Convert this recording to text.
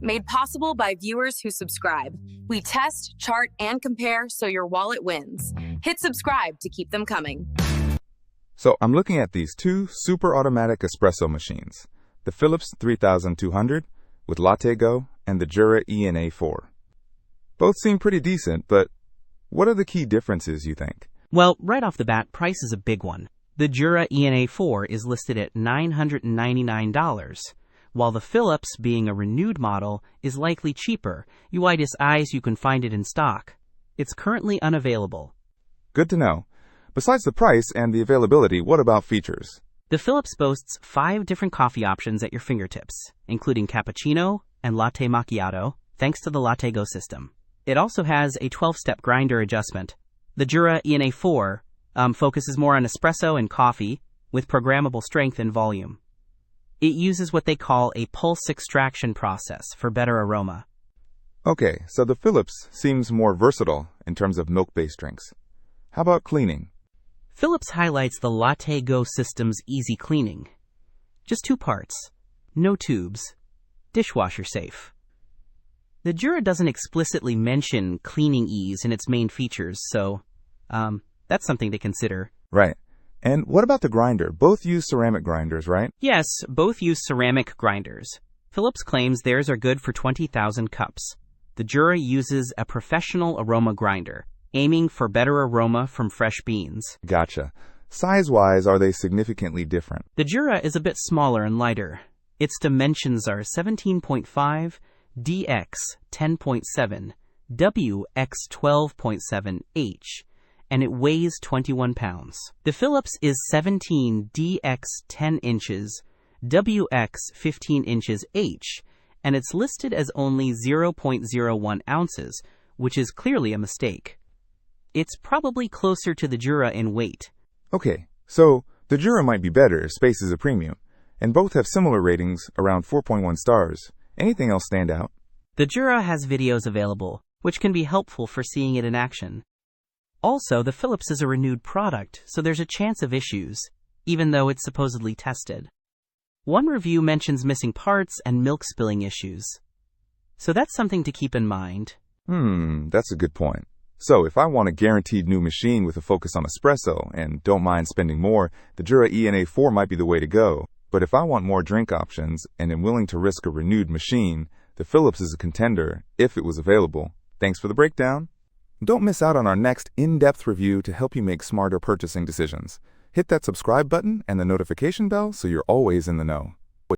Made possible by viewers who subscribe. We test, chart, and compare so your wallet wins. Hit subscribe to keep them coming. So I'm looking at these two super-automatic espresso machines, the Philips 3200 with LatteGo and the Jura ENA 4. Both seem pretty decent, but what are the key differences, you think? Well, right off the bat, price is a big one. The Jura ENA 4 is listed at $999, while the Philips, being a renewed model, is likely cheaper. Uitis eyes you can find it in stock. It's currently unavailable. Good to know. Besides the price and the availability, what about features? The Philips boasts 5 different coffee options at your fingertips, including cappuccino and latte macchiato, thanks to the LatteGo system. It also has a 12-step grinder adjustment. The Jura ENA 4 focuses more on espresso and coffee, with programmable strength and volume. It uses what they call a pulse extraction process for better aroma. Okay, so the Philips seems more versatile in terms of milk-based drinks. How about cleaning? Philips highlights the LatteGo system's easy cleaning. Just 2 parts, no tubes, dishwasher safe. The Jura doesn't explicitly mention cleaning ease in its main features, so that's something to consider. Right. And what about the grinder? Both use ceramic grinders, right? Yes, both use ceramic grinders. Philips claims theirs are good for 20,000 cups. The Jura uses a professional aroma grinder, aiming for better aroma from fresh beans. Gotcha. Size-wise, are they significantly different? The Jura is a bit smaller and lighter. Its dimensions are 17.5, DX 10.7, WX 12.7 H, and it weighs 21 pounds. The Philips is 17 DX 10 inches, WX 15 inches H, and it's listed as only 0.01 ounces, which is clearly a mistake. It's probably closer to the Jura in weight. Okay, so the Jura might be better if space is a premium, and both have similar ratings, around 4.1 stars. Anything else stand out? The Jura has videos available, which can be helpful for seeing it in action. Also, the Philips is a renewed product, so there's a chance of issues, even though it's supposedly tested. One review mentions missing parts and milk spilling issues. So that's something to keep in mind. That's a good point. So if I want a guaranteed new machine with a focus on espresso and don't mind spending more, the Jura ENA 4 might be the way to go. But if I want more drink options and am willing to risk a renewed machine, the Philips is a contender if it was available. Thanks for the breakdown. Don't miss out on our next in-depth review to help you make smarter purchasing decisions. Hit that subscribe button and the notification bell so you're always in the know.